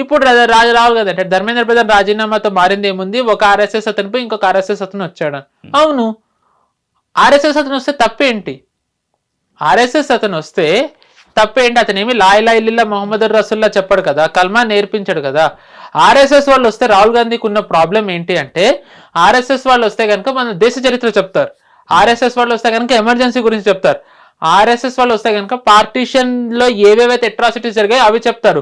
ఇప్పుడు రాహుల్ గాంధీ అంటే ధర్మేంద్ర ప్రధాన్ రాజీనామాతో మారింది ఏముంది, ఒక ఆర్ఎస్ఎస్ అతనిపై ఇంకొక ఆర్ఎస్ఎస్ అతను వచ్చాడు. అవును, ఆర్ఎస్ఎస్ అతను వస్తే తప్పేంటి? ఆర్ఎస్ఎస్ అతను వస్తే తప్పేంటి? అతను ఏమి లాయిలా ఇల్లిల్లా మొహమ్మద్ రసూల్లా చెప్పాడు కదా, కల్మా నేర్పించాడు కదా. ఆర్ఎస్ఎస్ వాళ్ళు వస్తే రాహుల్ గాంధీకి ఉన్న ప్రాబ్లం ఏంటి అంటే, ఆర్ఎస్ఎస్ వాళ్ళు వస్తే కనుక మన దేశ చరిత్ర చెప్తారు, ఆర్ఎస్ఎస్ వాళ్ళు వస్తే కనుక ఎమర్జెన్సీ గురించి చెప్తారు, ఆర్ఎస్ఎస్ వాళ్ళు వస్తే కనుక పార్టీషన్ లో ఏవేవైతే అట్రాసిటీస్ జరిగాయో అవి చెప్తారు,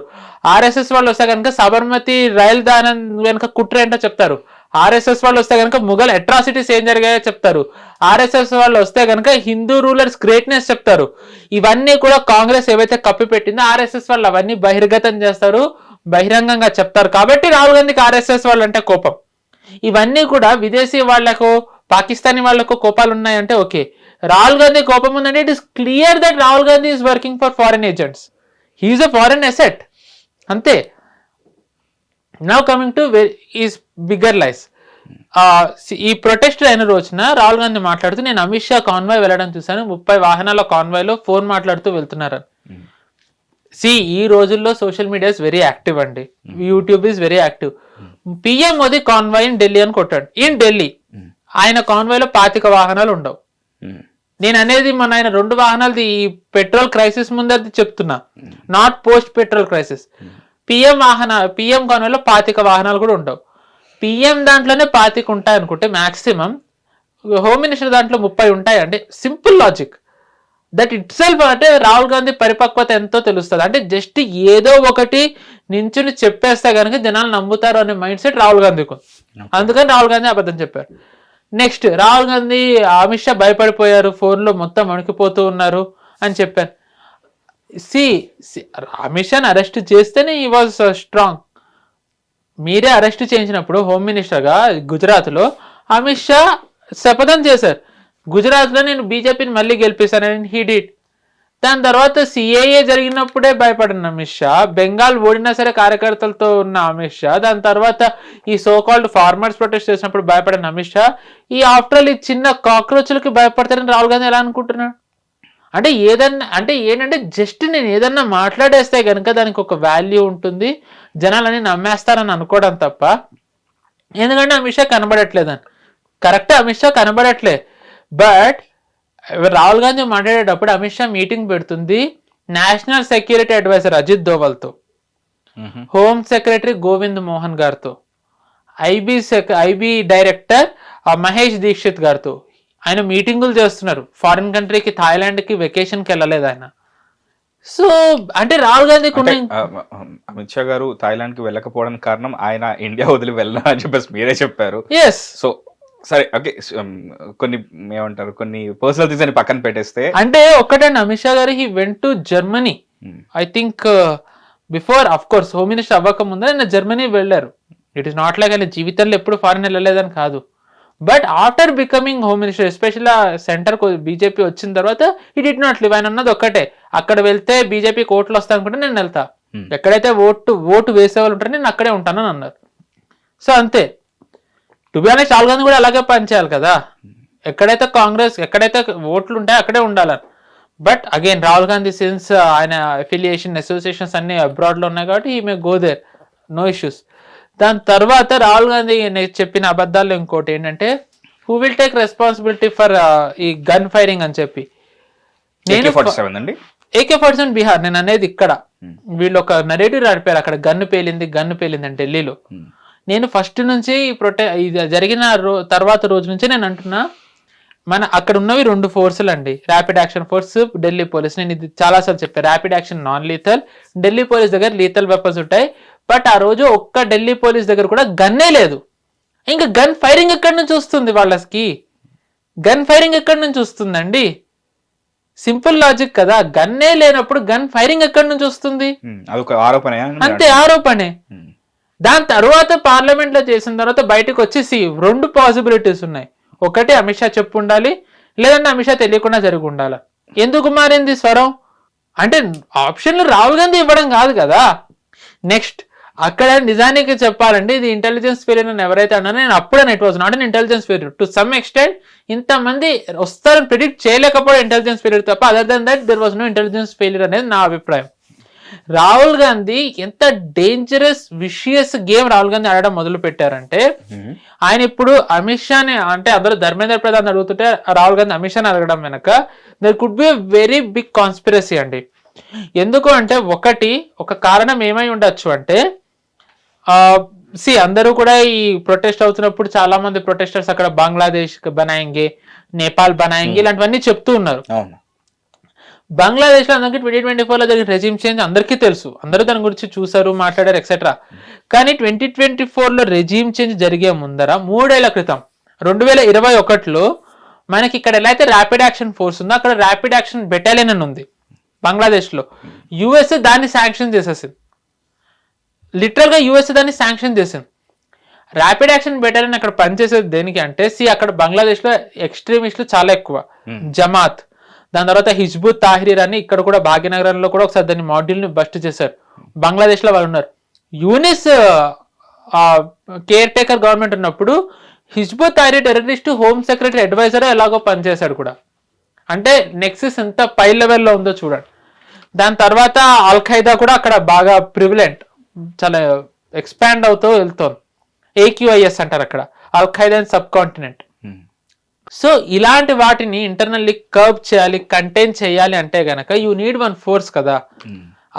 ఆర్ఎస్ఎస్ వాళ్ళు వస్తే కనుక సబర్మతి రైలు దానం వెనుక కుట్ర ఏంటో చెప్తారు, ఆర్ఎస్ఎస్ వాళ్ళు వస్తే కనుక ముఘల్ అట్రాసిటీస్ ఏం జరిగాయో చెప్తారు, ఆర్ఎస్ఎస్ వాళ్ళు వస్తే కనుక హిందూ రూలర్స్ గ్రేట్నెస్ చెప్తారు. ఇవన్నీ కూడా కాంగ్రెస్ ఏవైతే కప్పి పెట్టిందో ఆర్ఎస్ఎస్ వాళ్ళు అవన్నీ బహిర్గతం చేస్తారు, బహిరంగంగా చెప్తారు. కాబట్టి రాహుల్ గాంధీకి ఆర్ఎస్ఎస్ వాళ్ళు అంటే కోపం. ఇవన్నీ కూడా విదేశీ వాళ్లకు, పాకిస్తానీ వాళ్లకు కోపాలు ఉన్నాయంటే ఓకే, రాహుల్ గాంధీ కోపం ఉందంటే it is clear that Rahul Gandhi is working for foreign agents, he is a foreign asset, అంతే. Now coming to is bigger lies. ఈ ప్రొటెస్ట్ అయిన రోజున రాహుల్ గాంధీ మాట్లాడుతూ, నేను అమిత్ షా కాన్వాయ్ వెళ్ళడం చూశాను, 30 వాహనాల కాన్వాయ్లో ఫోన్ మాట్లాడుతూ వెళ్తున్నారు. ఈ రోజుల్లో social media is very active అండి, YouTube is very active. PM Modi convoy in Delhi అని కొట్టాడు. ఇన్ ఢిల్లీ ఆయన కాన్వాయ్లో 25 వాహనాలు ఉండవు. నేను అనేది మన ఆయన 2 వాహనాలది ఈ పెట్రోల్ క్రైసిస్ ముందది చెప్తున్నా, not post petrol crisis. PM కాన్వాయ్లో 25 వాహనాలు కూడా ఉండవు. పిఎం దాంట్లోనే 25 ఉంటాయి అనుకుంటే మాక్సిమం, హోమ్ మినిస్టర్ దాంట్లో 30 ఉంటాయి. అంటే simple logic that it self. అంటే రాహుల్ గాంధీ పరిపక్వత ఎంతో తెలుస్తుంది. అంటే జస్ట్ ఏదో ఒకటి నించుని చెప్పేస్తే కనుక జనాలు నమ్ముతారు అనే మైండ్ సెట్ రాహుల్ గాంధీకి. అందుకని రాహుల్ గాంధీ అబద్ధం చెప్పారు. నెక్స్ట్, రాహుల్ గాంధీ అమిత్ షా భయపడిపోయారు, ఫోన్లో మొత్తం వణికిపోతూ ఉన్నారు అని చెప్పారు. అమిత్ షాని అరెస్ట్ చేస్తేనే ఈ వాజ్ స్ట్రాంగ్. మీరే అరెస్ట్ చేయించినప్పుడు హోమ్ మినిస్టర్గా గుజరాత్లో అమిత్ షా శపథం చేశారు, గుజరాత్లో నేను బీజేపీని మళ్ళీ గెలిపిస్తానని. He did. దాని తర్వాత సిఏఏ జరిగినప్పుడే భయపడిన అమిత్ షా, బెంగాల్ ఓడినా సరే కార్యకర్తలతో ఉన్న అమిత్ షా, దాని తర్వాత ఈ సోకాల్డ్ ఫార్మర్స్ ప్రొటెస్ట్ చేసినప్పుడు భయపడిన అమిత్ షా, ఈ ఆఫ్టర్ ఆల్ ఈ చిన్న కాక్రోచ్లకి భయపడతారని రాహుల్ గాంధీ ఎలా అనుకుంటున్నాడు? అంటే ఏంటంటే జస్ట్ నేను ఏదన్నా మాట్లాడేస్తే కనుక దానికి ఒక వాల్యూ ఉంటుంది, జనాలని నమ్మేస్తారని అనుకోవడం తప్ప. ఎందుకంటే అమిత్ షా కనబడట్లేదని. కరెక్టే, అమిత్ షా కనబడట్లే. బట్ రాహుల్ గాంధీ మాట్లాడేటప్పుడు అమిత్ షా మీటింగ్ పెడుతుంది నేషనల్ సెక్యూరిటీ అడ్వైజర్ అజిత్ దోవల్తో, హోమ్ సెక్రటరీ గోవింద్ మోహన్ గారితో, ఐబీ డైరెక్టర్ మహేష్ దీక్షిత్ గారితో ఆయన మీటింగులు చేస్తున్నారు. ఫారిన్ కంట్రీకి, థాయిలాండ్కి వెకేషన్కి వెళ్ళలేదు ఆయన. సో అంటే రాహుల్ గాంధీ అమిత్ షా గారు థాయిలాండ్ కి వెళ్ళకపోవడానికి కారణం ఆయన ఇండియా వదిలి వెళ్ళా అని చెప్పేసి మీరే చెప్పారు. సో సరే, ఓకే, కొన్ని ఏమంటారు, కొన్ని పర్సనల్ థింగ్స్ అని పక్కన పెట్టేస్తే అంటే ఒక్కటండి, అమిత్ షా గారు he went to Germany. I think before, of course home minister అవ్వక ముందు ఆయన జర్మనీ వెళ్ళారు. ఇట్ ఈస్ నాట్ లైక్ ఆయన జీవితంలో ఎప్పుడు ఫారెన్ వెళ్ళలేదని కాదు. But after becoming home minister, especially centre BJP వచ్చిన తర్వాత, ఈ డిడ్ నాట్ లివ్. ఆయన అన్నది ఒక్కటే, అక్కడ వెళ్తే బీజేపీకి ఓట్లు వస్తా అనుకుంటే నేను వెళ్తా, ఎక్కడైతే ఓటు వేసేవాళ్ళు ఉంటారో నేను అక్కడే ఉంటానని అన్నారు. సో అంతే. To be honest Rahul Gandhi కూడా అలాగే పనిచేయాలి కదా, ఎక్కడైతే కాంగ్రెస్, ఎక్కడైతే ఓట్లు ఉంటాయో అక్కడే ఉండాలని. But again Rahul Gandhi since ఆయన అఫిలియేషన్, అసోసియేషన్స్ అన్ని అబ్రాడ్లో ఉన్నాయి కాబట్టి ఈ may go there, no issues. దాని తర్వాత రాహుల్ గాంధీ చెప్పిన అబద్ధాలు ఇంకోటి ఏంటంటే, who will take responsibility for ఈ గన్ ఫైరింగ్ అని చెప్పి. నేను AK-47 బీహార్, నేను అనేది ఇక్కడ వీళ్ళు ఒక నరేటివ్ నడిపారు, అక్కడ గన్ను పేలింది అని ఢిల్లీలో. నేను ఫస్ట్ నుంచి ఇది జరిగిన తర్వాత రోజు నుంచి నేను అంటున్నా, మన అక్కడ ఉన్నవి 2 ఫోర్సులు అండి, rapid action force, Delhi police. నేను ఇది చాలాసార్లు చెప్పాను, rapid action non lethal, Delhi police దగ్గర లీథల్ వెపన్స్ ఉంటాయి. బట్ ఆ రోజు ఒక్క ఢిల్లీ పోలీస్ దగ్గర కూడా గన్నే లేదు. ఇంకా గన్ ఫైరింగ్ ఎక్కడి నుంచి వస్తుంది వాళ్ళకి? గన్ ఫైరింగ్ ఎక్కడి నుంచి వస్తుందండి? సింపుల్ లాజిక్ కదా, గన్నే లేనప్పుడు గన్ ఫైరింగ్ ఎక్కడి నుంచి వస్తుంది? అంతే, ఆరోపణే. దాని తర్వాత పార్లమెంట్ లో చేసిన తర్వాత బయటకు వచ్చేసి 2 పాసిబిలిటీస్ ఉన్నాయి. ఒకటి అమిత్ షా చెప్పు ఉండాలి, లేదంటే అమిత్ షా తెలియకుండా జరిగి ఉండాలి. ఎందుకు మారింది స్వరం అంటే ఆప్షన్లు రాహుల్ గాంధీ ఇవ్వడం కాదు కదా. నెక్స్ట్, అక్కడ నిజానికి చెప్పాలంటే ఇది ఇంటెలిజెన్స్ ఫెయిల్యూర్ అని ఎవరైతే అన్నారో, నేను అప్పుడే it was not an intelligence failure. To some extent ఇంతమంది వస్తారని ప్రిడిక్ట్ చేయలేకపోవడం ఇంటెలిజెన్స్ ఫెయిల్యూర్ తప్ప, other than that there was no intelligence failure అనేది నా అభిప్రాయం. రాహుల్ గాంధీ ఎంత dangerous vicious game Rahul Gandhi ఆడడం మొదలు పెట్టారంటే, ఆయన ఇప్పుడు అమిత్ షాని అంటే అందరూ ధర్మేంద్ర ప్రధాన్ అడుగుతుంటే రాహుల్ గాంధీ అమిత్ షాని అడగడం వెనక there could be very big conspiracy అండి. ఎందుకు అంటే ఒక కారణం ఏమై ఉండొచ్చు అంటే, అందరూ కూడా ఈ ప్రొటెస్ట్ అవుతున్నప్పుడు చాలా మంది ప్రొటెస్టర్స్ అక్కడ బంగ్లాదేశ్ బనాయింగే, నేపాల్ బనాయింగే ఇలాంటివన్నీ చెప్తూ ఉన్నారు. బంగ్లాదేశ్ లో అందరికీ 2024 లో జరిగిన రెజిమ్ చేంజ్ అందరికీ తెలుసు, అందరూ దాని గురించి చూసారు, మాట్లాడారు ఎక్సెట్రా. కానీ 2024 లో రెజిమ్ చేంజ్ జరిగే ముందర 3 ఏళ్ల క్రితం 2021లో మనకి ఇక్కడ ఎలా అయితే ర్యాపిడ్ యాక్షన్ ఫోర్స్ ఉందో అక్కడ ర్యాపిడ్ యాక్షన్ బెటాలియన్ అని ఉంది బంగ్లాదేశ్ లో. యుఎస్ఏ దాన్ని శాంక్షన్ చేసేసింది, లిటరల్ గా యుఎస్ఏ దాన్ని శాంక్షన్ చేసింది. ర్యాపిడ్ యాక్షన్ బెటాలియన్ అక్కడ పనిచేసేది దేనికి అంటే, అక్కడ బంగ్లాదేశ్ లో ఎక్స్ట్రీమిస్టులు చాలా ఎక్కువ, జమాత్, దాని తర్వాత హిజ్బుత్ తాహ్రీర్ అని ఇక్కడ కూడా భాగ్యనగరంలో కూడా ఒకసారి దాని మాడ్యూల్ ని బస్ట్ చేశారు. బంగ్లాదేశ్ లో వాళ్ళు ఉన్నారు. యూనిస్ కేర్ టేకర్ గవర్నమెంట్ ఉన్నప్పుడు Hizb ut తాహ్రీర్ terrorist home secretary advisor ఎలాగో పనిచేశాడు కూడా. అంటే నెక్సస్ ఎంత పై లెవెల్లో ఉందో చూడండి. దాని తర్వాత అల్ ఖైదా కూడా అక్కడ బాగా ప్రివిలెంట్, చాలా ఎక్స్పాండ్ అవుతూ వెళ్తోంది. AQIS అంటారు అక్కడ, అల్ ఖైదా సబ్ కాంటినెంట్. సో ఇలాంటి వాటిని ఇంటర్నల్లీ కర్బ్ చేయాలి, కంటైన్ చేయాలి అంటే గనక యూ నీడ్ వన్ ఫోర్స్ కదా,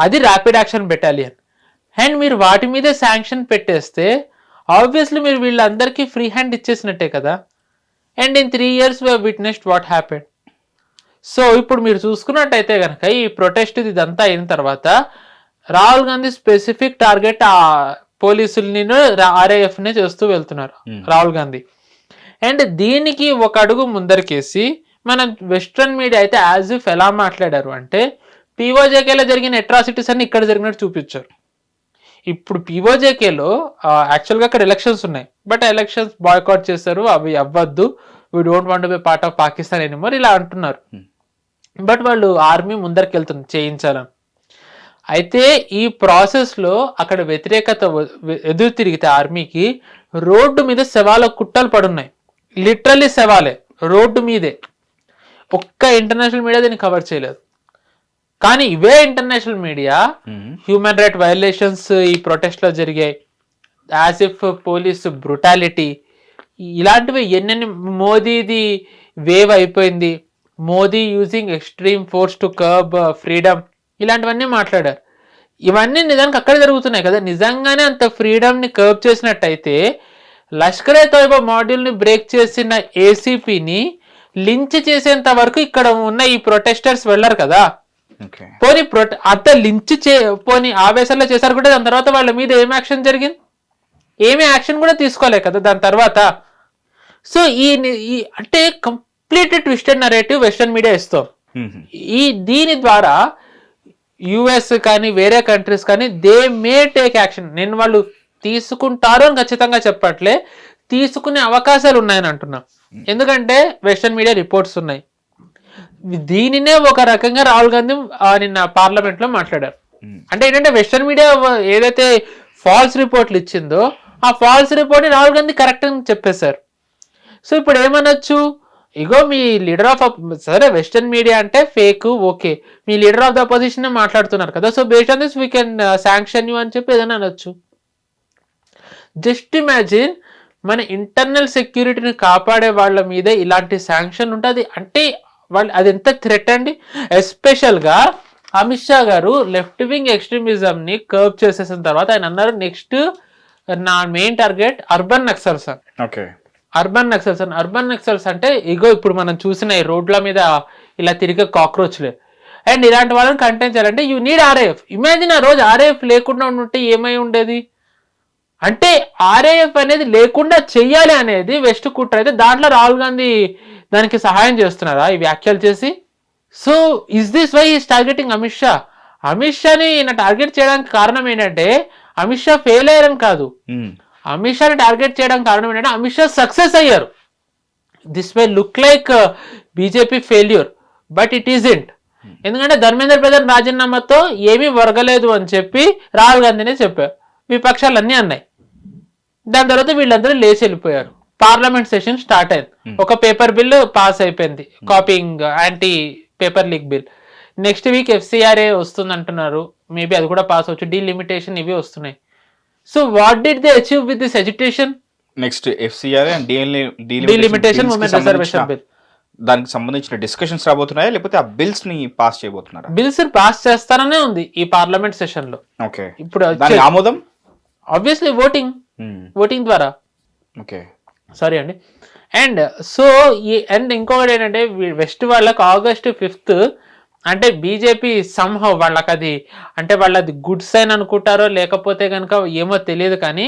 అది ర్యాపిడ్ యాక్షన్ బెటాలియన్. అండ్ మీరు వాటి మీదే శాంక్షన్ పెట్టేస్తే ఆబ్వియస్లీ మీరు వీళ్ళందరికీ ఫ్రీ హ్యాండ్ ఇచ్చేసినట్టే కదా. And in 3 years we have witnessed what happened. So ఇప్పుడు మీరు చూసుకున్నట్టయితే కనుక ఈ ప్రొటెస్ట్ ఇదంతా అయిన తర్వాత రాహుల్ గాంధీ స్పెసిఫిక్ టార్గెట్ ఆ పోలీసుల్ని RAF నే చేస్తూ వెళ్తున్నారు రాహుల్ గాంధీ. అండ్ దీనికి ఒక అడుగు ముందరికేసి మన వెస్ట్రన్ మీడియా అయితే యాజ్ ఇఫ్ ఎలా మాట్లాడారు అంటే, POJKలో జరిగిన అట్రాసిటీస్ అన్ని ఇక్కడ జరిగినట్టు చూపించారు. ఇప్పుడు POJKలో యాక్చువల్గా అక్కడ ఎలక్షన్స్ ఉన్నాయి, బట్ ఎలక్షన్స్ బాయ్కాట్ చేశారు, అవి అవ్వద్దు, we don't want be part of Pakistan anymore ఇలా అంటున్నారు. బట్ వాళ్ళు ఆర్మీ ముందరికి వెళ్తుంది చేయించాలని. అయితే ఈ ప్రాసెస్లో అక్కడ వ్యతిరేకత ఎదురు తిరిగితే ఆర్మీకి రోడ్డు మీద శవాల కుట్టలు పడున్నాయి, లిటరల్లీ శవాలే రోడ్డు మీదే. ఒక్క ఇంటర్నేషనల్ మీడియా దీన్ని కవర్ చేయలేదు. కానీ ఇవే international media human right violations ఈ ప్రొటెస్ట్ లో జరిగాయి, యాజ్ ఇఫ్ పోలీస్ బ్రుటాలిటీ ఇలాంటివి ఎన్నెన్ని, మోదీది వేవ్ అయిపోయింది, Modi using extreme force to curb freedom, ఇలాంటివన్నీ మాట్లాడారు. ఇవన్నీ నిజానికి అక్కడ జరుగుతున్నాయి కదా. నిజంగానే అంత ఫ్రీడమ్ ని కర్బ్ చేసినట్టయితే లష్కర్ ఏ తోయిబా మాడ్యూల్ ని బ్రేక్ చేసిన ACPని లించ్ చేసేంత వరకు ఇక్కడ ఉన్న ఈ ప్రొటెస్టర్స్ వెళ్ళరు కదా. పోనీ అంత లించ్ పోనీ ఆవేశంలో చేశారు కూడా, దాని తర్వాత వాళ్ళ మీద ఏం యాక్షన్ జరిగింది? ఏమీ యాక్షన్ కూడా తీసుకోలే కదా దాని తర్వాత. సో ఈ అంటే complete twisted narrative western media ఇస్తాం. దీని ద్వారా US కానీ వేరే కంట్రీస్ కానీ దే మే టేక్ యాక్షన్. నేను వాళ్ళు తీసుకుంటారు అని ఖచ్చితంగా చెప్పట్లే, తీసుకునే అవకాశాలు ఉన్నాయని అంటున్నా. ఎందుకంటే వెస్టర్న్ మీడియా రిపోర్ట్స్ ఉన్నాయి. దీనినే ఒక రకంగా రాహుల్ గాంధీ నిన్న పార్లమెంట్ లో మాట్లాడారు. అంటే ఏంటంటే వెస్టర్న్ మీడియా ఏదైతే ఫాల్స్ రిపోర్ట్లు ఇచ్చిందో ఆ falls report Rahul Gandhi correct అని చెప్పేశారు. సో ఇప్పుడు ఏమనొచ్చు, ఇగో మీ లీడర్ ఆఫ్ సరే వెస్టర్న్ మీడియా అంటే fake, okay, me leader of the opposition మాట్లాడుతున్నారు కదా, so based on this we can sanction you అని చెప్పి ఏదైనా అనొచ్చు. జస్ట్ ఇమాజిన్ మన ఇంటర్నల్ సెక్యూరిటీని కాపాడే వాళ్ళ మీద ఇలాంటి శాంక్షన్ ఉంటుంది అంటే వాళ్ళు అది ఎంత థ్రెట్ అండి. ఎస్పెషల్గా అమిత్ షా గారు లెఫ్ట్ వింగ్ ఎక్స్ట్రీమిజం ని కర్బ్ చేసేసిన తర్వాత ఆయన అన్నారు, నెక్స్ట్ నా మెయిన్ టార్గెట్ అర్బన్ నక్సల్స్ అని. అర్బన్ నక్సల్స్ అంటే ఇగో ఇప్పుడు మనం చూసిన ఈ రోడ్ల మీద ఇలా తిరిగే కాక్రోచ్లే. అండ్ ఇలాంటి వాళ్ళని కంటైన్ చేయాలంటే యూ నీడ్ RAF. ఇమాజిన్ ఆ రోజు RAF లేకుండా ఉంటే ఏమై ఉండేది. అంటే RAF అనేది లేకుండా చెయ్యాలి అనేది వెస్ట్ కుట్ర. అయితే దాంట్లో రాహుల్ గాంధీ దానికి సహాయం చేస్తున్నారా ఈ వ్యాఖ్యలు చేసి? So is this why is targeting Amit Shah? Amit షాని ఈయన టార్గెట్ చేయడానికి కారణం ఏంటంటే అమిత్ షా ఫెయిల్ అయ్యారని కాదు, అమిత్ షాని టార్గెట్ చేయడానికి కారణం ఏంటంటే అమిత్ షా సక్సెస్ అయ్యారు. This may look like BJP failure but it isn't. ఎందుకంటే ధర్మేంద్ర ప్రధాన్ రాజీనామాతో ఏమీ వరగలేదు అని చెప్పి రాహుల్ గాంధీనే చెప్పారు, విపక్షాలన్నీ అన్నాయి. దాని తర్వాత వీళ్ళందరూ లేచి వెళ్ళిపోయారు. పార్లమెంట్ సెషన్ స్టార్ట్ అయింది, ఒక పేపర్ బిల్ పాస్ అయిపోయింది, copying anti paper leak bill. Next week FCRA వస్తుంది అంటున్నారు, మేబీ అది కూడా పాస్ అవచ్చు, డీలిమిటేషన్ ఇవి వస్తున్నాయి. So what did they achieve with this education? Next FCRA and delimitation women reservation bill, దానికి సంబంధించిన డిస్కషన్స్ రాబోతున్నాయా, లేకపోతే ఆ బిల్స్ ని పాస్ చేయబోతున్నారా? బిల్స్ పాస్ చేస్తారనే ఉంది ఈ పార్లమెంట్ సెషన్ లో. ఓకే, ఇప్పుడు దాని ఆమోదం ఆబ్వియస్లీ ఓటింగ్ ద్వారా. ఓకే, సారీ అండి. అండ్ సో అండ్ ఇంకొకటి ఏంటంటే వెస్ట్ వాళ్ళకి August 5th అంటే బీజేపీ సంహౌ వాళ్ళకి అది అంటే వాళ్ళది గుడ్ సైన్ అనుకుంటారో లేకపోతే కనుక ఏమో తెలియదు, కానీ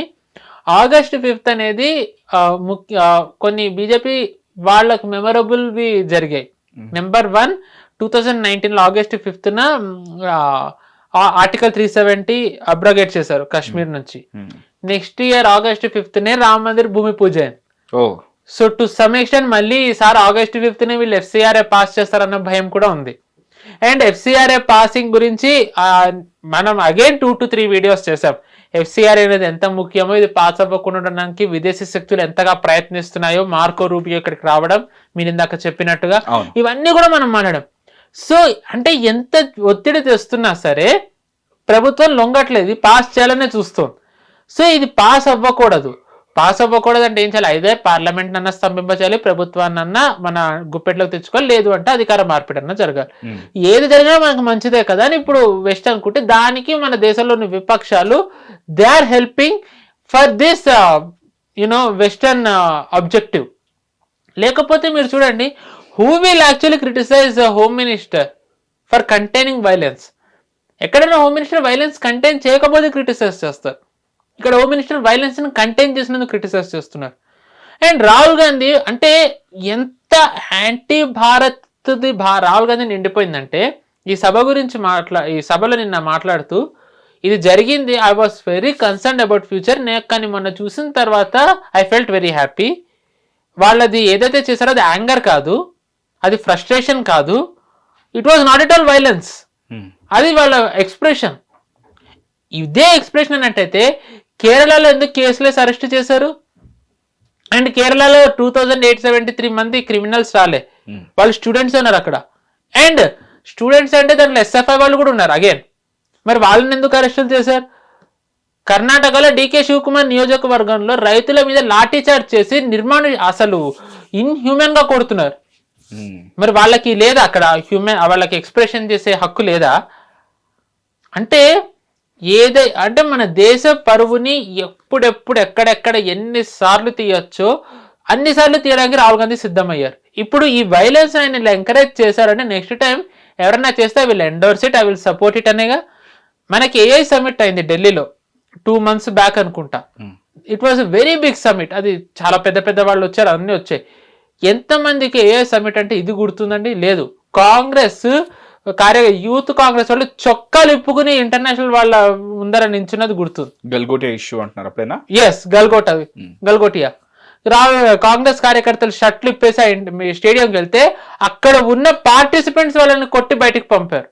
August 5th అనేది కొన్ని బీజేపీ వాళ్ళకు మెమరబుల్వి జరిగాయి. Number 1, 2019 August 5th Article 370 abrogate చేశారు కాశ్మీర్ నుంచి. Next year August 5th Ram Mandir భూమి పూజ అయింది. సో టు సమ్ ఎక్స్టెంట్ మళ్ళీ ఈసారి August 5th వీళ్ళు FCRA పాస్ చేస్తారన్న భయం కూడా ఉంది. అండ్ FCRA పాసింగ్ గురించి మనం అగైన్ 2 to 3 వీడియోస్ చేసాం. FCRA అనేది ఎంత ముఖ్యమో, ఇది పాస్ అవ్వకుండా ఉండడానికి విదేశీ శక్తులు ఎంతగా ప్రయత్నిస్తున్నాయో, మార్కో రూబియో ఇక్కడికి రావడం, మీరు ఇందాక చెప్పినట్టుగా ఇవన్నీ కూడా మనం మాట్లాడాం. సో అంటే ఎంత ఒత్తిడి తెస్తున్నా సరే ప్రభుత్వం లొంగట్లేదు, పాస్ చేయాలనే చూస్తుంది. సో ఇది పాస్ అవ్వకూడదు అంటే ఏం చేయాలి? అయితే పార్లమెంట్ అన్న స్తంభింపచేయాలి, ప్రభుత్వాన్ని అన్న మన గుప్పెట్లోకి తెచ్చుకోవాలి, లేదు అంటే అధికార మార్పిడి అన్న జరగాలి. ఏది జరిగినా మనకు మంచిదే కదా అని ఇప్పుడు వెస్ట్ అనుకుంటే, దానికి మన దేశంలోని విపక్షాలు they are helping for this western objective. లేకపోతే మీరు చూడండి, who will actually criticize home minister for containing violence? ఎక్కడైనా హోమ్ మినిస్టర్ వైలెన్స్ కంటైన్ చేయకపోతే క్రిటిసైజ్ చేస్తారు, ఇక్కడ హోమ్ మినిస్టర్ వైలెన్స్ ని కంటైన్ చేసినందుకు క్రిటిసైజ్ చేస్తున్నారు. అండ్ రాహుల్ గాంధీ అంటే ఎంత యాంటీ భారత్ రాహుల్ గాంధీ నిండిపోయిందంటే, ఈ సభ గురించి ఈ సభలో నిన్న మాట్లాడుతూ ఇది జరిగింది, I was very concern about future, కానీ మొన్న చూసిన తర్వాత ఐ ఫెల్ట్ వెరీ హ్యాపీ. వాళ్ళది ఏదైతే చేశారో అది యాంగర్ కాదు, అది ఫ్రస్ట్రేషన్ కాదు, it was not at all violence, అది వాళ్ళ ఎక్స్ప్రెషన్. ఇదే ఎక్స్ప్రెషన్ అన్నట్టయితే కేరళలో ఎందుకు కేసులేసి అరెస్ట్ చేశారు? అండ్ కేరళలో 2873 మంది క్రిమినల్స్ రాలే, వాళ్ళు స్టూడెంట్స్ ఉన్నారు అక్కడ. అండ్ స్టూడెంట్స్ అంటే దాంట్లో SFI వాళ్ళు కూడా ఉన్నారు అగైన్, మరి వాళ్ళని ఎందుకు అరెస్టులు చేశారు? కర్ణాటకలో DK శివకుమార్ నియోజకవర్గంలో రైతుల మీద లాఠీ చార్జ్ చేసి అసలు ఇన్హ్యూమన్ గా కొడుతున్నారు. మరి వాళ్ళకి లేదా అక్కడ వాళ్ళకి ఎక్స్ప్రెషన్ చేసే హక్కు లేదా? అంటే అంటే మన దేశ పరువుని ఎప్పుడెప్పుడు ఎక్కడెక్కడ ఎన్నిసార్లు తీయచ్చో అన్నిసార్లు తీయడానికి రాహుల్ గాంధీ సిద్ధమయ్యారు. ఇప్పుడు ఈ వైలెన్స్ ఆయన ఇలా ఎంకరేజ్ చేశారంటే నెక్స్ట్ టైం ఎవరైనా చేస్తే I will endorse it, I will support it అనేగా. మనకి AI సమిట్ అయింది ఢిల్లీలో 2 months బ్యాక్ అనుకుంటా. It was very big summit, అది చాలా పెద్ద వాళ్ళు వచ్చారు, అన్నీ వచ్చాయి. ఎంతమందికి AI సమిట్ అంటే ఇది గుర్తుందండి? లేదు. కాంగ్రెస్ యూత్ కాంగ్రెస్ వాళ్ళు చొక్కాలు ఇప్పుకుని ఇంటర్నేషనల్ వాళ్ళ ముందర నించున్నది గుర్తుంది. గల్గోటియా ఇష్యూ అంటున్నారు అప్పుడేనా? ఎస్, గల్గోటియా కాంగ్రెస్ కార్యకర్తలు షర్ట్లు ఇప్పేసి స్టేడియంకి వెళ్తే అక్కడ ఉన్న పార్టిసిపెంట్స్ వాళ్ళని కొట్టి బయటికి పంపారు.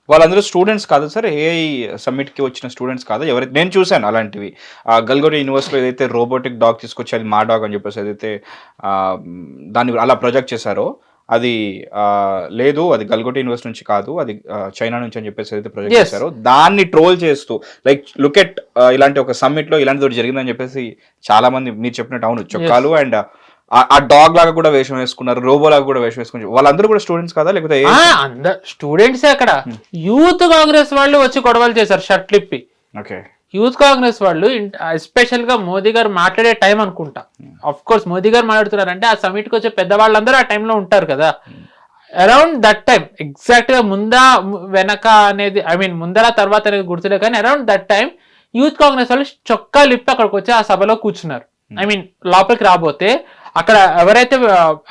వాళ్ళందరూ స్టూడెంట్స్ కాదు సార్, AI సమ్మిట్ కి వచ్చిన స్టూడెంట్స్ కాదు. ఎవరైతే నేను చూశాను అలాంటివి, గల్గోటియా యూనివర్సిటీలో ఏదైతే రోబోటిక్ డాగ్ తీసుకొచ్చి అది మా డాగ్ అని చెప్పేసి ఏదైతే దాన్ని అలా ప్రొజెక్ట్ చేశారో అది లేదు, అది గల్గోటియా యూనివర్సిటీ నుంచి కాదు, అది చైనా నుంచి అని చెప్పేసి ఏదైతే ప్రొజెక్ట్ చేశారో దాన్ని ట్రోల్ చేస్తూ లైక్ లుక్ ఎట్ ఇలాంటి ఒక సమ్మిట్ లో ఇలాంటిది జరిగిందని చెప్పేసి చాలా మంది మీరు చెప్పినట్టు అవును చొక్కాలు అండ్ ఆ డాగ్ లాగా కూడా వేషం వేసుకున్నారు, రోబో లాగా కూడా వేషం వేసుకున్నారు. వాళ్ళందరూ కూడా స్టూడెంట్స్ కదా, లేకపోతే స్టూడెంట్స్? అక్కడ యూత్ కాంగ్రెస్ వాళ్ళు వచ్చి గొడవలు చేశారు షర్ట్లు ఇప్పి. ఓకే, యూత్ కాంగ్రెస్ వాళ్ళు ఎస్పెషల్ గా మోదీ గారు మాట్లాడే టైం అనుకుంటా, అఫ్ కోర్స్ మోదీ గారు మాట్లాడుతున్నారంటే ఆ సమిట్ కి వచ్చే పెద్దవాళ్ళందరూ ఆ టైంలో ఉంటారు కదా. అరౌండ్ దట్ టైం, ఎగ్జాక్ట్ గా వెనక అనేది ముందర తర్వాత అనేది గుర్తులే, కానీ around that time youth Congress వాళ్ళు చొక్కాలు ఇప్పి అక్కడికి వచ్చి ఆ సభలో కూర్చున్నారు. లోపలికి రాబోతే అక్కడ ఎవరైతే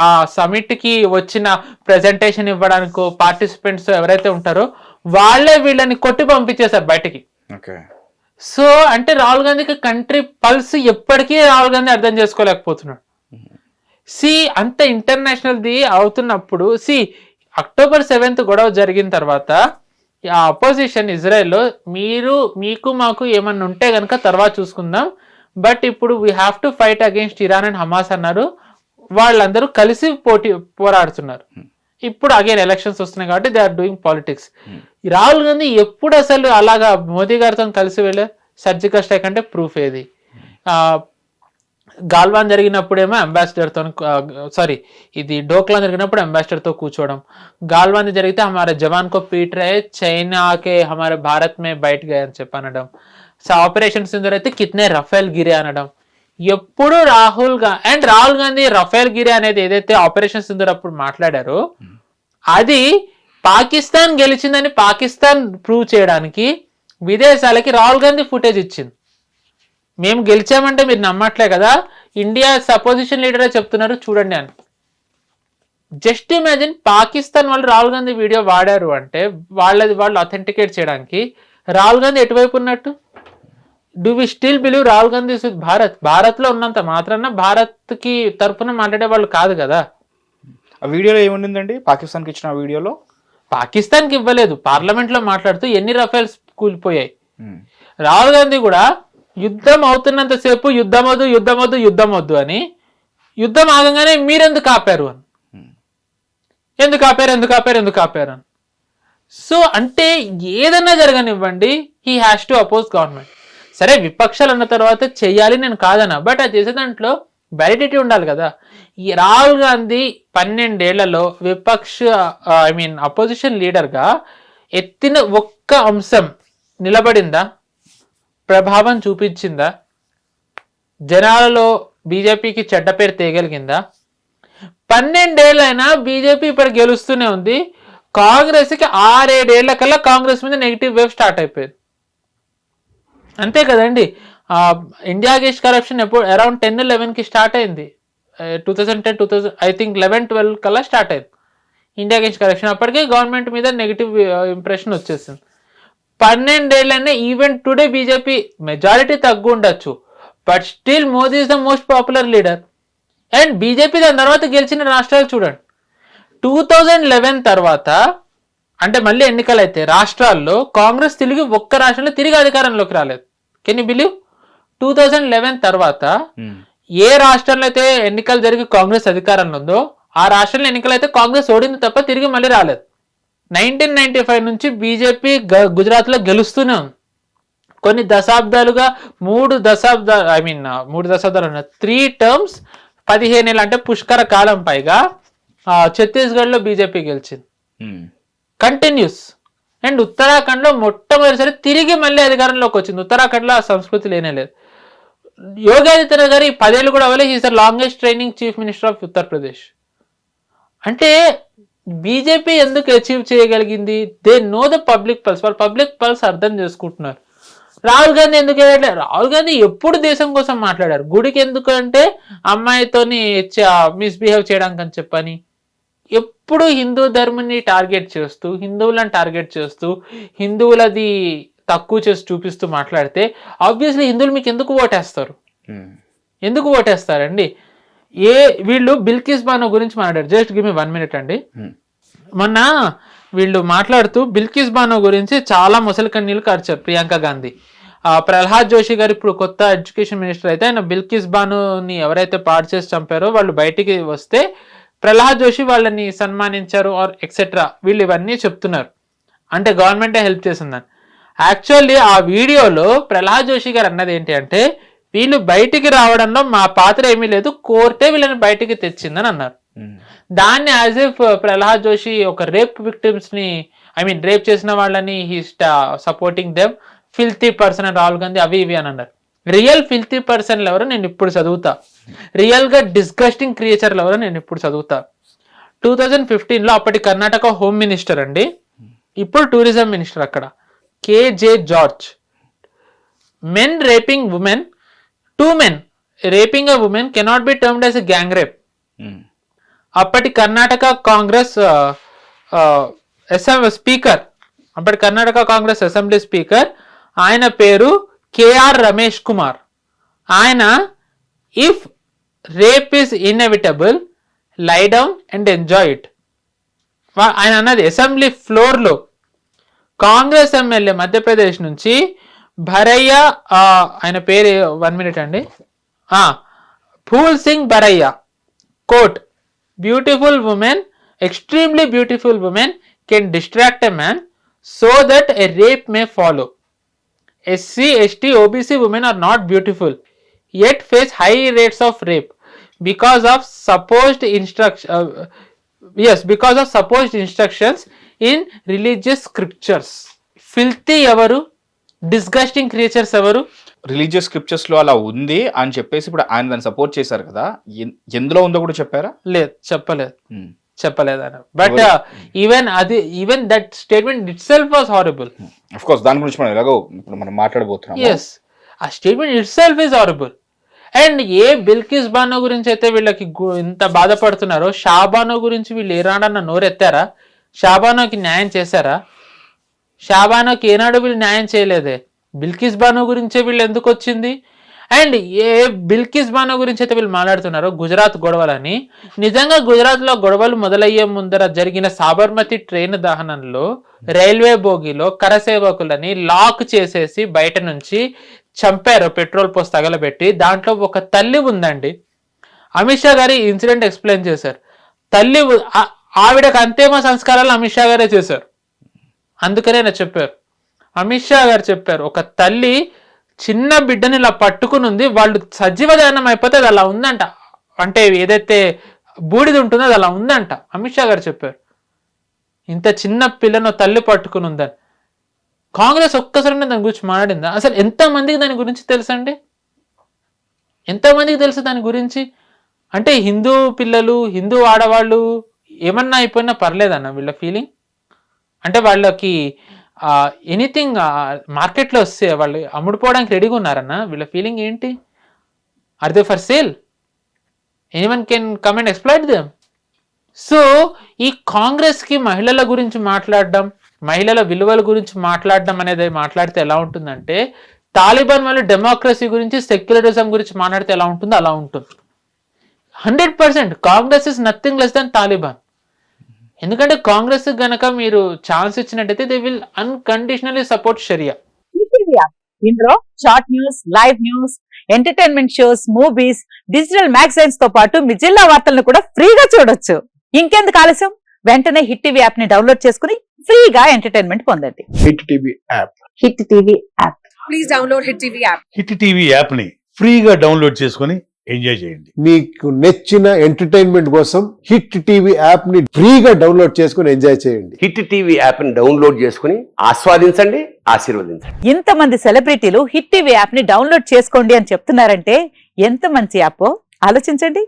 ఆ సమిట్ కి వచ్చిన ప్రెజెంటేషన్ ఇవ్వడానికి పార్టిసిపెంట్స్ ఎవరైతే ఉంటారో వాళ్ళే వీళ్ళని కొట్టి పంపించేశారు బయటకి. సో అంటే రాహుల్ గాంధీకి కంట్రీ పల్స్ ఎప్పటికీ రాహుల్ గాంధీ అర్థం చేసుకోలేకపోతున్నాడు. అంత ఇంటర్నేషనల్ ది అవుతున్నప్పుడు October 7th గొడవ జరిగిన తర్వాత ఆ అపోజిషన్ ఇజ్రాయెల్లో మీకు మాకు ఏమన్నా ఉంటే కనుక తర్వాత చూసుకుందాం, బట్ ఇప్పుడు we have to fight against Iran and Hamas అన్నారు. వాళ్ళందరూ కలిసి పోరాడుతున్నారు. ఇప్పుడు అగైన్ ఎలక్షన్స్ వస్తున్నాయి కాబట్టి they are doing politics. Rahul Gandhi ఎప్పుడు అసలు అలాగా మోదీ గారితో కలిసి వెళ్ళే సర్జికల్ స్ట్రైక్ అంటే ప్రూఫ్ ఏది? గాల్వాన్ జరిగినప్పుడేమో అంబాసిడర్తో సారీ ఇది డోక్లాన్ జరిగినప్పుడు అంబాసిడర్తో కూర్చోవడం, గాల్వాన్ జరిగితే హమారే జవాన్ కో పీట్ రహే చైనాకే హమారే భారత్ మే బయట గయే అని చెప్పి అనడం, ఆపరేషన్ సింధూర్ అయితే కిత్నే రఫేల్ గిరే అనడం. ఎప్పుడు రాహుల్ గాంధీ రఫేల్ గిరే అనేది ఏదైతే ఆపరేషన్ సింధూర్ అప్పుడు మాట్లాడారో అది పాకిస్తాన్ గెలిచిందని పాకిస్తాన్ ప్రూవ్ చేయడానికి విదేశాలకి రాహుల్ గాంధీ ఫుటేజ్ ఇచ్చింది. మేము గెలిచామంటే మీరు నమ్మట్లే కదా, ఇండియా అపోజిషన్ లీడరే చెప్తున్నారు చూడండి అని. జస్ట్ ఇమాజిన్, పాకిస్తాన్ వాళ్ళు రాహుల్ గాంధీ వీడియో వాడారు అంటే వాళ్ళు అథెంటికేట్ చేయడానికి రాహుల్ గాంధీ ఎటువైపు ఉన్నట్టు? Do we still believe Rahul Gandhi with Bharat లో ఉన్నంత మాత్రాన భారత్ కి తరఫున మాట్లాడే వాళ్ళు కాదు కదా. ఆ వీడియోలో ఏముండిందండి? పాకిస్తాన్కి ఇచ్చిన వీడియోలో పాకిస్తాన్ కి ఇవ్వలేదు, పార్లమెంట్ లో మాట్లాడుతూ ఎన్ని రఫేల్స్ కూలిపోయాయి. రాహుల్ గాంధీ కూడా యుద్ధం అవుతున్నంతసేపు యుద్ధం వద్దు అని, యుద్ధం ఆగంగానే మీరెందుకు ఆపారు అని, ఎందుకు ఆపారు అని. సో అంటే ఏదన్నా జరగనివ్వండి, he has to oppose government. సరే విపక్షాలు అన్న తర్వాత చెయ్యాలి, నేను కాదన్నా, బట్ అది చేసే దాంట్లో వ్యాలిడిటీ ఉండాలి కదా. ఈ రాహుల్ గాంధీ 12 ఏళ్లలో అపోజిషన్ లీడర్గా ఎత్తిన ఒక్క అంశం నిలబడిందా? ప్రభావం చూపించిందా? జనాలలో బీజేపీకి చెడ్డ పేరు తేగలిగిందా? 12 ఏళ్ళైనా బీజేపీ ఇప్పుడు గెలుస్తూనే ఉంది. కాంగ్రెస్కి 6-7 ఏళ్ల కల్లా కాంగ్రెస్ మీద నెగిటివ్ వేవ్ స్టార్ట్ అయిపోయింది. అంతే కదండి. ఇండియా అగేన్స్ట్ కరప్షన్ ఎప్పుడు అరౌండ్ 10-11కి స్టార్ట్ అయింది. 2010 ఐ థింక్ 11-12 కల్లా స్టార్ట్ అయింది ఇండియా అగేన్స్ట్ కరప్షన్. అప్పటికే గవర్నమెంట్ మీద నెగిటివ్ ఇంప్రెషన్ వచ్చేసింది. 12 ఏళ్ళైనా ఈవెన్ టుడే బీజేపీ మెజారిటీ తగ్గు ఉండొచ్చు, but still Modi is the most popular leader. And BJP దాని తర్వాత గెలిచిన రాష్ట్రాలు చూడండి. 2011 తర్వాత అంటే మళ్ళీ ఎన్నికలు అయితే రాష్ట్రాల్లో కాంగ్రెస్ తిరిగి ఒక్క రాష్ట్రంలో తిరిగి అధికారంలోకి రాలేదు. Can you believe? 2011 తర్వాత ఏ రాష్ట్రంలో అయితే ఎన్నికలు జరిగి కాంగ్రెస్ అధికారంలో ఉందో ఆ రాష్ట్రంలో ఎన్నికలు అయితే కాంగ్రెస్ ఓడింది తప్ప తిరిగి మళ్ళీ రాలేదు. 1995 నుంచి బీజేపీ గుజరాత్లో గెలుస్తూనే ఉంది. కొన్ని దశాబ్దాలుగా 3 దశాబ్దాలు 3 టర్మ్స్ 15 ఏళ్ళు అంటే పుష్కర కాలం పైగా ఛత్తీస్గఢ్లో బీజేపీ గెలిచింది కంటిన్యూస్. అండ్ ఉత్తరాఖండ్లో మొట్టమొదటిసారి తిరిగి మళ్ళీ అధికారంలోకి వచ్చింది. ఉత్తరాఖండ్లో ఆ సంస్కృతి లేనేలేదు. యోగి ఆదిత్యనాథ్ గారు 10 ఏళ్ళు కూడా అవ్వలేదు. He's the longest training chief minister of Uttar Pradesh. అంటే బీజేపీ ఎందుకు అచీవ్ చేయగలిగింది? They know the public pulse. వాళ్ళు పబ్లిక్ పల్స్ అర్థం చేసుకుంటున్నారు. రాహుల్ గాంధీ ఎందుకు వెళ్ళట్లేదు? రాహుల్ గాంధీ ఎప్పుడు దేశం కోసం మాట్లాడారు. గుడికి ఎందుకు అంటే అమ్మాయితోని మిస్బిహేవ్ చేయడానికి అని చెప్పని, ఎప్పుడు హిందూ ధర్మాన్ని టార్గెట్ చేస్తూ, హిందువులను టార్గెట్ చేస్తూ, హిందువులది తక్కువ చేసి చూపిస్తూ మాట్లాడితే ఆబ్వియస్లీ హిందువులు మీకు ఎందుకు ఓటేస్తారు? ఎందుకు ఓటేస్తారండి? వీళ్ళు బిల్కిస్ బానో గురించి మాట్లాడారు. జస్ట్ గివ్ మీ 1 minute అండి. మొన్న వీళ్ళు మాట్లాడుతూ బిల్కిస్ బానో గురించి చాలా ముసలి కన్నీళ్ళు కార్చారు ప్రియాంక గాంధీ. ప్రహ్లాద్ జోషి గారు ఇప్పుడు కొత్త ఎడ్యుకేషన్ మినిస్టర్ అయితే ఆయన బిల్కిస్ బానోని ఎవరైతే పాడు చేసి చంపారో వాళ్ళు బయటికి వస్తే ప్రహ్లాద్ జోషి వాళ్ళని సన్మానించారు ఆర్ ఎక్సెట్రా. వీళ్ళు ఇవన్నీ చెప్తున్నారు అంటే గవర్నమెంటే హెల్ప్ చేసిందని. యాక్చువల్లీ ఆ వీడియోలో ప్రహ్లాద్ జోషి గారు అన్నది ఏంటి అంటే, వీళ్ళు బయటికి రావడంలో మా పాత్ర ఏమీ లేదు, కోర్టే వీళ్ళని బయటికి తెచ్చిందని అన్నారు. దాన్ని యాజ్ ఇఫ్ ప్రహ్లాద్ జోషి ఒక రేప్ విక్టిమ్స్ ని రేప్ చేసిన వాళ్ళని he supporting them, filthy person అని రాహుల్ గాంధీ అవి ఇవి అని అన్నారు. రియల్ ఫిల్తీ పర్సన్లు ఎవరో నేను ఇప్పుడు చదువుతా, రియల్ గా డిస్గస్టింగ్ క్రియేచర్లు ఎవరో నేను ఇప్పుడు చదువుతా. 2015లో అప్పటి కర్ణాటక హోమ్ మినిస్టర్ అండి, ఇప్పుడు టూరిజం మినిస్టర్ అక్కడ, KJ George. Men raping women, 2 men raping a women cannot be termed as a gang rape. అప్పటి కర్ణాటక కాంగ్రెస్ స్పీకర్, అప్పటి కర్ణాటక కాంగ్రెస్ అసెంబ్లీ స్పీకర్, ఆయన పేరు కేఆర్ రమేష్ కుమార్. ఆయన if rape is inevitable lie down and enjoy it. ఆయన అన్నది అసెంబ్లీ ఫ్లోర్లో. కాంగ్రెస్ ఎమ్మెల్యే మధ్యప్రదేశ్ నుంచి భరయ్య, ఆయన పేరు 1 minute అండి, Phool Singh Baraiya, quote beautiful women extremely beautiful women can distract a man so that a rape may follow. SC, ST, OBC women are not beautiful, yet face high rates of rape because of supposed instructions in religious scriptures. Filthy ఎవరు, disgusting creatures ఎవరు? Religious scriptures లో అలా ఉంది అని చెప్పేసి ఇప్పుడు ఆయన దాన్ని సపోర్ట్ చేశారు కదా, ఎందులో ఉందో కూడా చెప్పారా? లేదు, చెప్పలేదు అన్న. But even that statement itself was horrible. Of course దాని గురించి మనం ఎలాగో ఇప్పుడు మనం మాట్లాడబోతున్నాం. ఎస్, ఆ statement itself is horrible. And a Bilkis Bano గురించి అయితే వీళ్ళకి ఇంత బాధపడుతున్నారో, షాబానో గురించి వీళ్ళు ఏనాడన్నా నోరెత్తారా? షాబానోకి న్యాయం చేశారా? షాబానోకి ఏనాడు వీళ్ళు న్యాయం చేయలేదే. బిల్కిస్ బానో గురించే వీళ్ళు ఎందుకు వచ్చింది? అండ్ ఏ బిల్కిస్ బానో గురించి అయితే వీళ్ళు మాట్లాడుతున్నారో, గుజరాత్ గొడవలని, నిజంగా గుజరాత్లో గొడవలు మొదలయ్యే ముందర జరిగిన సాబర్మతి ట్రైన్ దహనంలో రైల్వే బోగిలో కరసేవకులని లాక్ చేసేసి బయట నుంచి చంపారు, పెట్రోల్ పోసి తగలబెట్టి. దాంట్లో ఒక తల్లి ఉందండి. అమిత్ షా గారి ఇన్సిడెంట్ ఎక్స్ప్లెయిన్ చేశారు. తల్లి ఆవిడకు అంతిమ సంస్కారాలు అమిత్ షా గారే చేశారు. అందుకనే నా చెప్పారు, అమిత్ షా గారు చెప్పారు, ఒక తల్లి చిన్న బిడ్డని ఇలా పట్టుకుని ఉంది, వాళ్ళు సజీవ దహనం అయిపోతే అది అలా ఉందంట. అంటే ఏదైతే బూడిది ఉంటుందో అది అలా ఉందంట. అమిత్ షా గారు చెప్పారు, ఇంత చిన్న పిల్లను తల్లి పట్టుకుని ఉందని. కాంగ్రెస్ ఒక్కసారి దాని గురించి మాట్లాడిందా? అసలు ఎంతమందికి దాని గురించి తెలుసండి? ఎంతమందికి తెలుసు దాని గురించి? అంటే హిందూ పిల్లలు, హిందూ ఆడవాళ్ళు ఏమన్నా అయిపోయినా పర్లేదన్న వీళ్ళ ఫీలింగ్. అంటే వాళ్ళకి ఎనీథింగ్ మార్కెట్లో వస్తే వాళ్ళు అమ్ముడుపోవడానికి రెడీగా ఉన్నారన్న వీళ్ళ ఫీలింగ్ ఏంటి? Are they for sale? Anyone can come and exploit them. So ఈ కాంగ్రెస్కి మహిళల గురించి మాట్లాడడం, మహిళల విలువల గురించి మాట్లాడడం అనేది మాట్లాడితే ఎలా ఉంటుందంటే, తాలిబాన్ వాళ్ళు డెమోక్రసీ గురించి, సెక్యులరిజం గురించి మాట్లాడితే ఎలా ఉంటుందో అలా ఉంటుంది. 100% Congress is nothing less than Taliban. ఎందుకంటే కాంగ్రెస్ గనక మీరు ఛాన్స్ ఇచ్చినట్టయితే they will unconditionally support sharia. ఇందులో short news, live news, entertainment shows, movies, digital magazines తో పాటు మీ జిల్లా వార్తలను కూడా ఫ్రీగా చూడొచ్చు. ఇంకెందుకు ఆలస్యం, వెంటనే హిట్ టీవీ యాప్ ని డౌన్లోడ్ చేసుకుని ఫ్రీగా ఎంటర్టైన్మెంట్ పొందండి. Hit TV app. Hit TV app. Please download hit TV app. Hit TV app ని ఫ్రీగా డౌన్లోడ్ చేసుకుని ఎంజాయ్ చేయండి. మీకు నచ్చిన ఎంటర్టైన్మెంట్ కోసం హిట్ టీవీ యాప్ ని ఫ్రీగా డౌన్లోడ్ చేసుకుని ఎంజాయ్ చేయండి. హిట్ టీవీ యాప్ ని డౌన్లోడ్ చేసుకుని ఆస్వాదించండి, ఆశీర్వదించండి. ఇంతమంది సెలబ్రిటీలు హిట్ టీవీ యాప్ ని డౌన్లోడ్ చేసుకోండి అని చెప్తున్నారంటే ఎంత మంచి యాప్ ఆలోచించండి.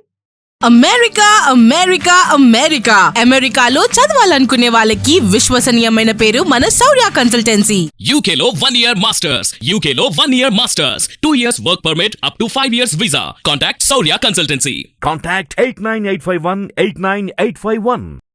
అమెరికా అమెరికా అమెరికా అమెరికాలో చదవాలనుకునే వాళ్ళకి విశ్వసనీయమైన పేరు మన శౌర్య కన్సల్టెన్సీ. UK లో 1 year masters, UK లో 1 year masters, 2 years work permit up to 5 years visa. Contact Saurya Consultancy. Contact 89851 89851.